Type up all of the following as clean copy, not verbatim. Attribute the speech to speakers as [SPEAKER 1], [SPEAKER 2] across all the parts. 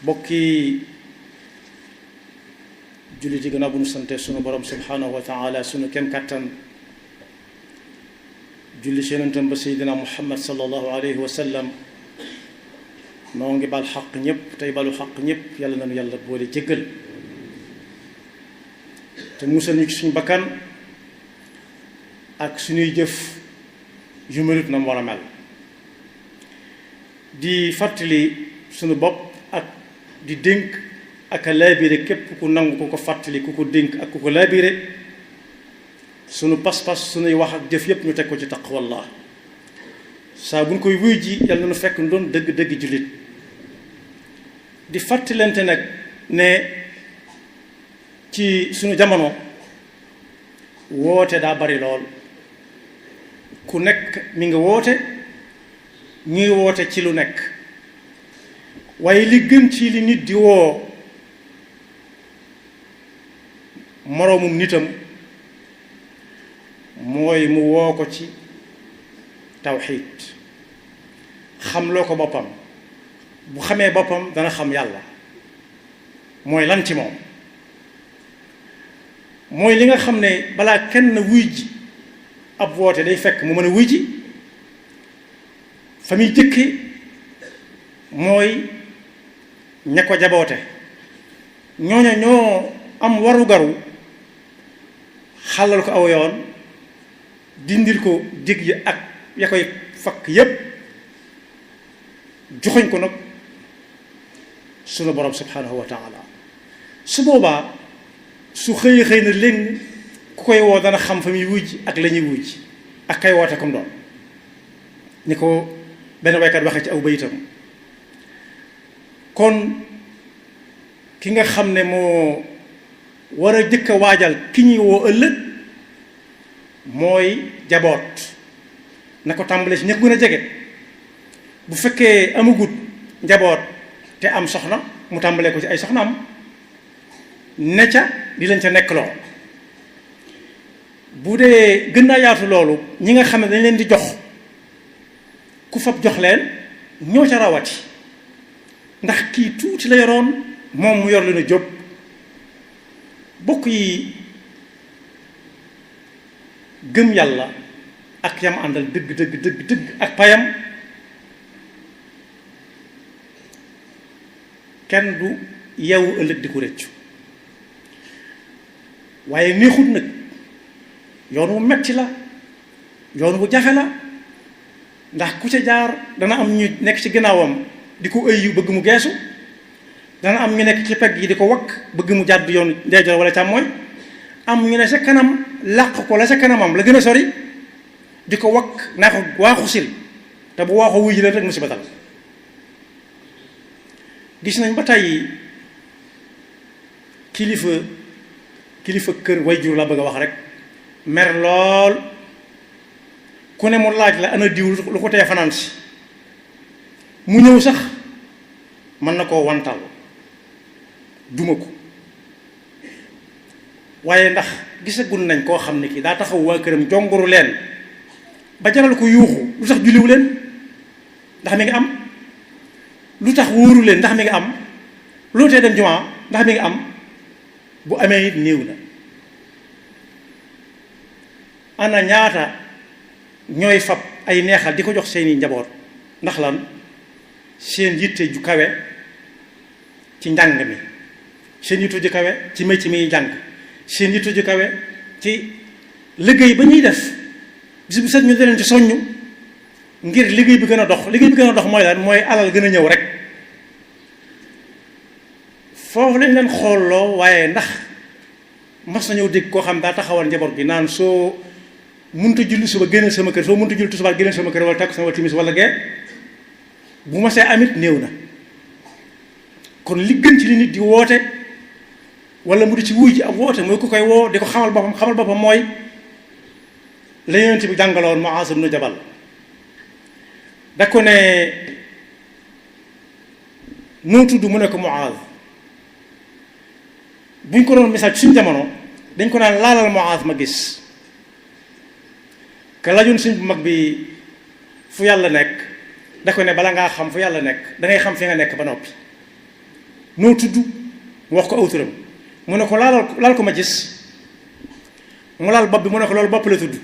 [SPEAKER 1] bokki jullit yi gannaaw bu nu sante sunu borom subhanahu wa taala sunu kem kàttan julli ci yonentam ba seydina muhammad sallallahu alayhi wa sallam noo ngi bal xaq ñëpp tey balu xaq ñëpp yàlla nañu yàlla boole jéggal te musal ñu ci suñu bakkan ak suñuy jëf yu melut na mu war a mel di fàttali suñu bopp ak di dénk ak a laabire képp ku nangu ku ko fàttali ku ko dénk ak ku ko laabire sunu pas-pas sunuy wax ak jëf yépp ñu teg ko ci taqwallah saa bu ñu koy wuy ji yàlla na fekk nu doon dëgg-dëgg jullit di fàttalante nag ne ci sunu jamono woote daa bari lool ku nekk mi nga woote ñuy woote ci lu nekk waaye li gën ci li nit di woo moroomum nitam mooy mu woo ko ci tawxiid xam loo ko boppam bu xamee boppam dana xam yàlla mooy lan ci moom mooy li nga xam ne balaa kenn wuy ji ab woote day fekk mu mën a wuy ji fa muy jëkke mooy ña ko jaboote ñooña ñoo am waru garu xàllal ko aw yoon dindil ko dig yi ak ya koy fakk yépp joxoñ ko nag sunu borom subhanahu wa taala su boobaa su xëy na léegi ku koy woo dana xam fa muy wujj ak la ñuy wujj ak kay woote comme doon ni ko benn waykat waxee ci aw bayitam kon ki nga xam ne moo war a jëkk a waajal ki ñuy woo ëllëg mooy jaboot na ko tàmbale si ña ko gën a jege bu fekkee amagut njaboot te am soxna mu tàmbalee ko ci ay soxnaam ne ca di leen ca nekk loo bu dee gën naa yaatu loolu ñi nga xam ne dañ leen di jox ku fab jox leen ñoo ca rawati ndax kii tuuti la yoroon moom mu yor leen a jóg bokk yi gëm yàlla ak yam àndal dëgg ak payam kenn du yeewu ëllëg di ko rëccu waaye neexut nag yoon wu metti la yoon wu jafe la ndax ku ca jaar dana am ñu nekk ci ginnaawam di ko ëy yu bëgg mu geesu dana am ñu nekk ci pegg yi di ko wakk bëgg mu jàdd yoon ndeyjoor wala càmmooñ am ñu ne sa kanam làq ko la sa kanamam la gën a sori di ko wakk naa ko waaxu sil te bu waaxu wuy ji leen rek musiba dal gis nañ ba tey kilifa kër wayjur la bëgg a wax rek mer lool ku ne mu laaj la ana diw lu ko tee fanaan si mu ñëw sax mën na koo wantal duma ko waaye ndax gisagun nañ koo xam ne kii daa taxaw waa këram jonguru leen ba jaral ko yuuxu lu tax julliwu leen ndax mi ngi am lu tax wóoru leen ndax mi ngi am loo tee dem jumaa ndax mi ngi am bu amee it néew na ana ñaata ñooy fab ay neexal di ko jox seeni njaboot ndax lan seen yitte ju kawe ci njàng mi seen yitte ju kawe ci mécc mi njàng seen yitte ju kawe ci liggéey ba ñuy def bis bu set ñu leen ci soññu ngir liggéey bi gën a dox mooy lan mooy alal gën a ñëw rek foofu lañ leen xoolloo waaye ndax mas nañoo dégg koo xam daa taxawal njaboot bi naan soo munta julli suba génneel sama kër soo munta julli tusubaar génneel sama kër wala takkusaan wala timis wala gee bu ma see amit néew na kon li gën ci li nit di woote wala mu di ci wuy ji ab woote mooy ku koy woo di ko xamal boppam mooy la Yonent bi jàngaloon Muaaz ibn Jabal da ko ne noo tudd mu ne ko Muaaz buñ ko doon misaal ci suñ jamono dañ ko naan laalal Muaaz ma gis ka lajoon suñ bu mag bi fu yàlla nekk da ko ne bala ngaa xam fu yàlla nekk dangay xam fi nga nekk ba noppi noo tudd mu wax ko aw turam mu ne ko laal ko ma gis mu laal bopp bi mu ne ko loolu bopp la tudd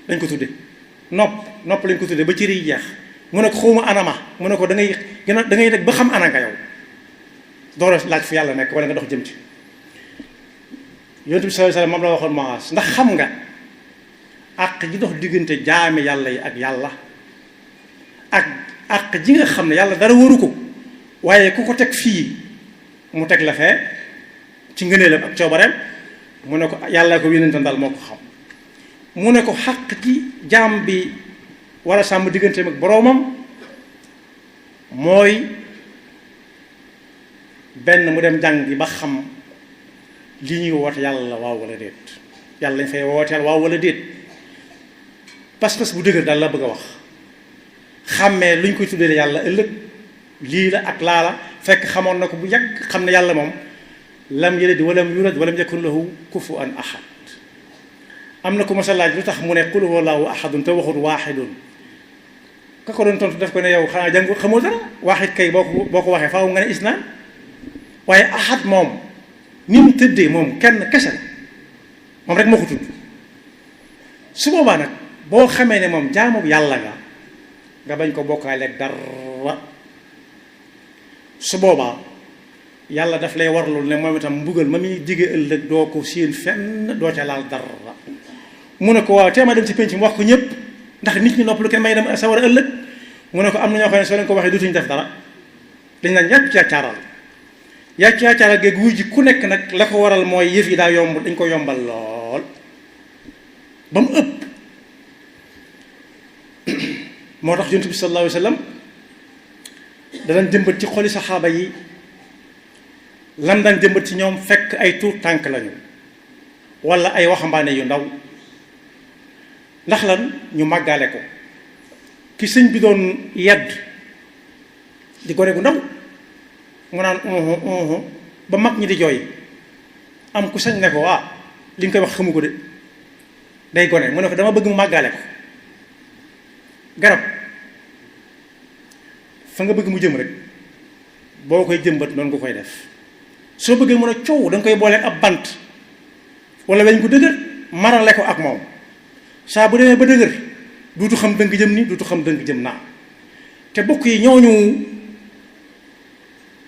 [SPEAKER 1] dañ ko tudde nopp lañ ko tudde ba cër yi jeex mu ne ko xawma anama mu ne ko da ngay deg ba xam ana nga yow door laaj fi yàlla nekk wala nga dox jëm ci yonent bi sallallahu alayhi wasallam moom la waxoon Muaaz ndax xam nga àq ji dox diggante jaami yàlla yi ak yàlla ak àq ji nga xam ne yàlla dara waru ko waaye ku ko teg fii mu teg la fee ci ngëneelam ak coobareem mu ne ko yàlla ko yónnentam daal moo ko xam mu ne ko xaq ci jaam bi war a sàmm digganteem ak boroomam mooy benn mu dem jàngi ba xam li ñuy woote yàlla waaw wala déet yàlla lañ fay wooteel waaw wala déet pas-pas bu dëgër daal la bëgg a wax xàmmee lu ñu koy tuddee yàlla ëllëg lii la ak laa la fekk xamoon na ko bu yàgg xam ne yàlla moom lam yalid walam yulad walam yakun lahu kufuwan ahad am na ku ma sa laaj lu tax mu ne qul huwa allahu ahadun te waxut waaxidun ka ko doon tontu daf ko ne yow xanaa jàngu xamoo dara waaxid kay boo ko waxee faaw nga ne isnaan waaye ahad moom ni mu tëddee moom kenn kese la moom rek moo ko tudd su boobaa nag boo xamee ne moom jaamu yàlla nga bañ ko bokkaaleeg dara su boobaa yàlla daf lay warlul ne moom itam mbugal ma muy digge ëllëg doo ko séen fenn doo ca laal dara mu ne ko waaw teema dem ci penc mu wax ko ñëpp ndax nit ñi noppalu kenn may dem sawar a ëllëg mu ne ko am na ñoo xam ne soo leen ko waxee dutuñu def dara dañ naan yàccaaral géeg wuy ji ku nekk nag la ko waral mooy yëf yi daa yomb dañ ko yombal lool ba mu ëpp moo tax yonent bi sallallahu alayhi wa sallam danañ jëmbat ci xoli saxaaba yi lam daan jëmbat ci ñoom fekk ay tuut tànk lañu wala ay waxambaane yu ndaw ndax lan ñu màggaale ko ki sëñ bi doon yedd di gone gu ndaw mu naan ba mag ñi di jooy am ku sañ ne ko li nga koy wax xamu ko de day gone mu ne ko dama bëgg mu màggaale ko garab fa nga bëgg mu jëm rek boo koy jëmbat noonu nga koy def soo bëggee mën a coow da nga koy booleeg ab bant wala weñ ko dëgër marale ko ak moom saa bu demee ba dëgër duutu xam dëng jëm ni duutu xam dëng jëm naa te bokk yi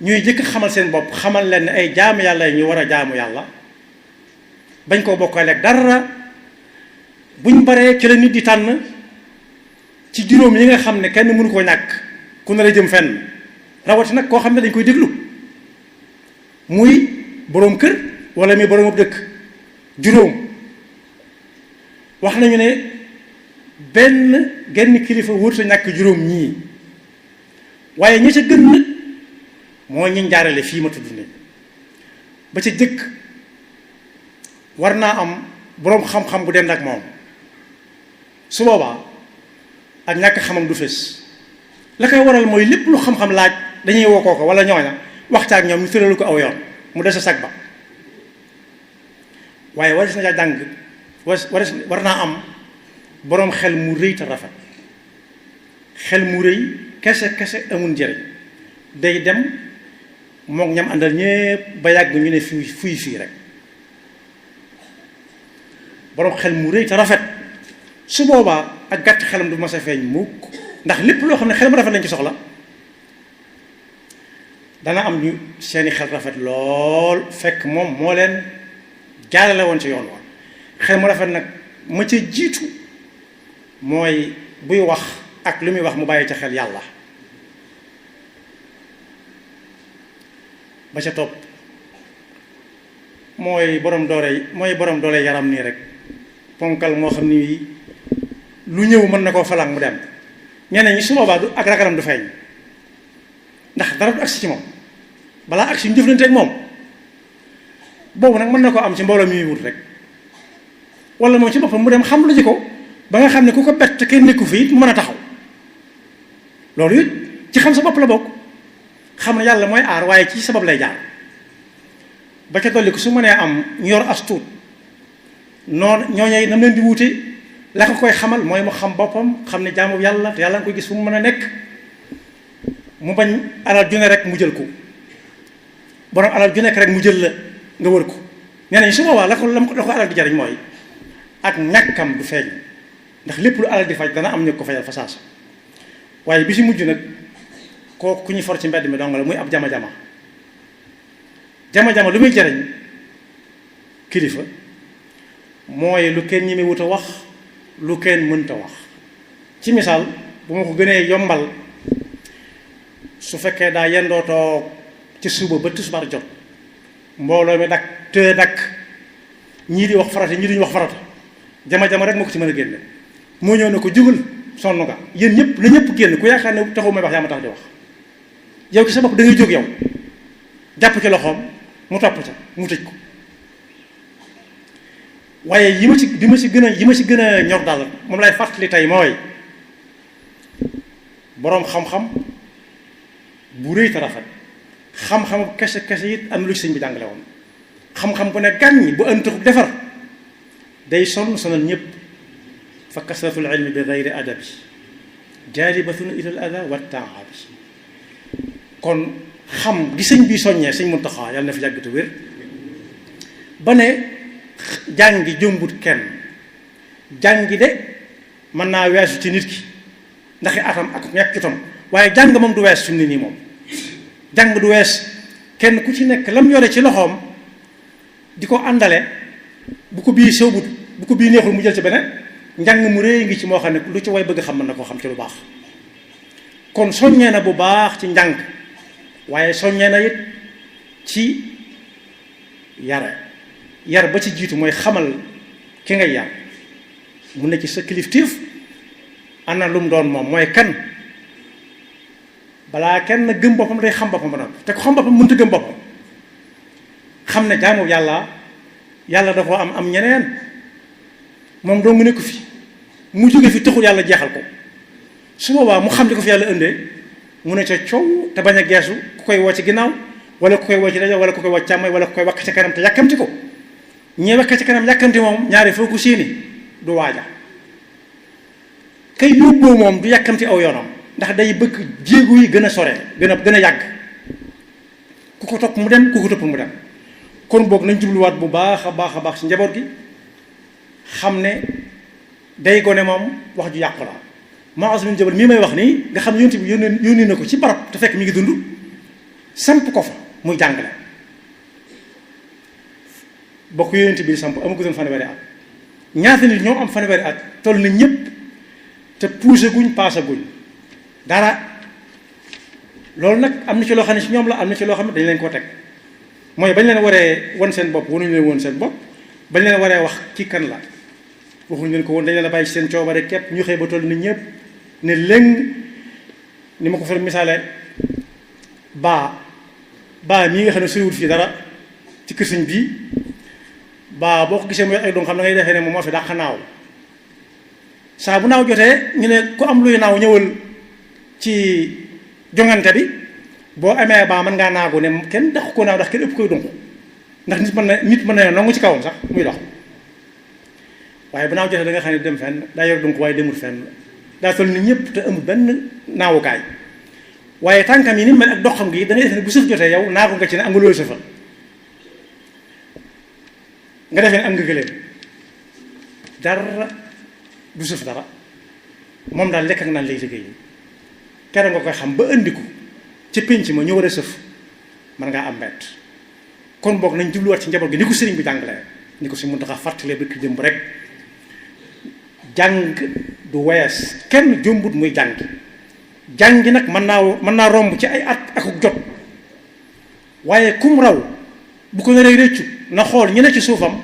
[SPEAKER 1] ñuy jëkk xamal seen bopp xamal leen ne ay jaamu yàlla yi ñu war a jaamu yàlla bañ koo bokkaaleeg dara buñ baree ci la nit di tànn ci juróom yi nga xam ne kenn mënu koo ñàkk ku nar a jëm fenn rawati nag koo xam ne dañ koy déglu muy boroom kër wala muy boroom ab dëkk juróom wax nañu ne genn kilifa wër sa ñàkk juróom ñii waaye ñi ca gën nag moo ñi jaarale fii ma tudd ni ba ca jëkk war naa am boroom xam-xam bu dend ak moom su boobaa ak ñàkk xamam du fës la koy waral mooy lépp lu xam-xam laaj dañuy woo kooko wala ñooña waxtaan ñoom ñu tëralu ko aw yoon mu des a sag ba waaye waris na jàng war naa am boroom xel mu rëy te rafet xel mu rëy kese amul njëriñ day dem moom ñam àndal ñépp ba yàgg ñu ne fii rek boroom xel mu rëy te rafet su boobaa ak gàtt xelam du mas a feeñ mukk ndax lépp loo xam ne xel mu rafet lañ ci soxla dana am ñu seeni xel rafet lool fekk moom moo leen jaarale woon ci yoon wa xel mu rafet nag ma ca jiitu mooy buy wax ak lu muy wax mu bàyyi ca xel yàlla ba ca topp mooy borom doole yaram nii rek ponkal moo xam ni lu ñëw mën na koo falang mu dem ñeneen ñi su boobaa du ak ragalam du feeñ ndax dara du agsi ci moom balaa agsi ñu jëflante ak moom boobu nag mën na koo am ci mbooloo mi wut rek wala moom ci boppam mu dem xam lu ji ko ba nga xam ne ku ko bett kenn nekku fi it mu mën a taxaw loolu it ci xam sa bopp la bokk xam ne yàlla mooy aar waaye ci sabab lay jaar ba ca dolli ko su mënee am ñu yor as tuut noonu ñooñu nam leen di wuute la ko koy xamal mooy mu xam boppam xam ne jaamu yàlla te yàlla nga koy gis fu mu mën a nekk mu bañ alal june rek mu jël ko borom alal ju nekk rek mu jël la nga wër ko nee nañ su boobaa la ko alal di jariñ mooy ak ñàkkam du feeñ ndax lépp lu alal di faj dana am ñu ko fajal fa saasa waaye bi si mujj nag kooku ku ñu for ci mbedd mi dong la muy ab jama-jama lu muy jariñ kilifa mooy lu kenn ñi mi wut a wax lu kenn mënta wax ci misaal bu ma ko gënee yombal su fekkee daa yendoo toog ci suba ba tisbaar jot mbooloo mi dakk ñii di wax farata ñii duñu wax farata jama-jama rek moo ko ci mën a génne moo ñëw ne ko jugal sonn nga yéen ñëpp na ñëpp génn ku yaakaar ne taxu may wax yaa ma tax di wax yow ci sa bopp da ngay jóg yow jàpp ci loxoom mu topp ca mu tëj ko waaye yi ma ci gën a ñor daal moom lay fàttali tey mooy boroom xam-xam bu rëy te rafet xam-xam kese it am lu ci sëñ bi jàngale woon xam-xam bu ne gàññ bu ëntu defar day sonal ñëpp fa kasratul ilmi bi gayri adabi jaalibatun ila al ada wa taabi kon xam gi sëñ bi soññee sëñ Muntaxa yàlla na fi yàgg te wér ba ne jàngi jëmbut kenn jàngi de mën naa weesu ci nit ki ndax atam ak ñàkk itam waaye jàng moom du wees fi mu ne nii moom jàng du wees kenn ku ci nekk lam yore ci loxoom di ko àndale bu ko bii sewbut bu ko bii neexul mu jël ci beneen njàng mu réy ngi ci moo xam ne lu ci way bëgg xam mën na koo xam ci lu baax kon soññee na bu baax ci njàng waaye soññee na it ci yar ba ci jiitu mooy xamal ki ngay yar mu ne ci sa kilifteef ana lu mu doon moom mooy kan balaa kenn gëm boppam day xam boppam ba noppi te ko xam boppam mënut a gëm boppam xam ne jaamu yàlla da koo am ñeneen moom doo mu nekk fi mu jóge fi taxul yàlla jeexal ko su boobaa mu xam li ko fi yàlla indee mu ne ca coow te bañ a geesu ku koy woo ci ginnaaw wala ku koy woo ci rajo wala ku koy woo ci càmmoñ wala ku koy wakk ca kanam te yàkkamti ko ñee wakk ca kanam yàkkamti moom ñaari foo ko séeni du waaja kay yóbboo moom du yàkkamti aw yoonam ndax day bëgg jéego yi gën a sore gën a yàgg ku ko topp mu dem ku ko topp mu dem kon boog nañ jubluwaat bu baax a baax ci njaboot gi xam ne day gone moom wax ju yàqu la Muaz bin Jabal mii may wax nii nga xam ne yonent bi yónni na ko ci barab te fekk mi ngi dund samp ko fa muy jàngale bokk yonent bi samp amagutoon fanweeri at ñaata nit ñoo am fanweeri at toll na ñëpp te poussé guñ paase guñ dara loolu nag am na ci loo xam ne si ñoom la am na ci loo xam ne dañ leen koo teg mooy bañ leen waree won seen bopp wanuñu leen woon seen bopp bañ leen waree wax ci kan la waxuñu leen ko woon dañ leen a bàyyi ci seen coobare képp ñu xëy ba toll na ñëpp ne léng ni ma ko fa misaale baa mii nga xam ne soriwul fii dara ci kër sëñ bii baa boo ko gisee mu yor ay doom xam da ngay defee ne moom moo fi dàq naaw saa bu naaw jotee ñu ne ku am luy naaw ñëwal ci jongante bi boo amee baa mën ngaa naagu ne kenn dàq ko naaw ndax kenn ëpp koy dunq ndax nit mën na nangu ci kawam sax muy dox waaye bu naaw jotee da nga xam ne dem fenn daa yor dunq waaye demul fenn daa toll ni ñëpp te amul benn naawukaay waaye tànkam yi ni mel ak doxam gi da ngay def ne bu sëf jotee yow naagu nga ci ne am nga loolu sëfal nga defee ne am nga gëléem dara du sëf dara moom daal lekk ak naan lay liggéey kere nga koy xam ba indi ko ca pénc ma ñu war a sëf mën ngaa am mbett kon boog nañ jubluwaat ci njaboot gi ni ko sëriñ bi jàngalee ni ko si mun taxa fàttalee bëkk jëm rek jàng du wees kenn jombut muy jàngi nag mën naa romb ci ay at akuk jot waaye kum raw bu ko naree réccu na xool ñi ne ci suufam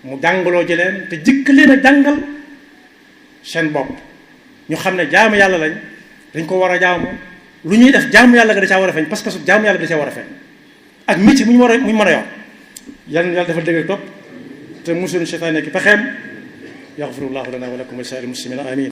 [SPEAKER 1] mu jàngaloo ji leen te jëkk leen a jàngal seen bopp ñu xam ne jaamu yàlla lañ dañ ko war a jaamu lu ñuy def jaamu yàlla ga da caa war a feeñ parce que jaamu yàlla da caa war a feeñ ak métier mu ñu mën a yor yàlla dafa dëgg topp te musul seytaane ki pexeem yaxfirullahu lana wa lakum wa li saa'iril muslimina amin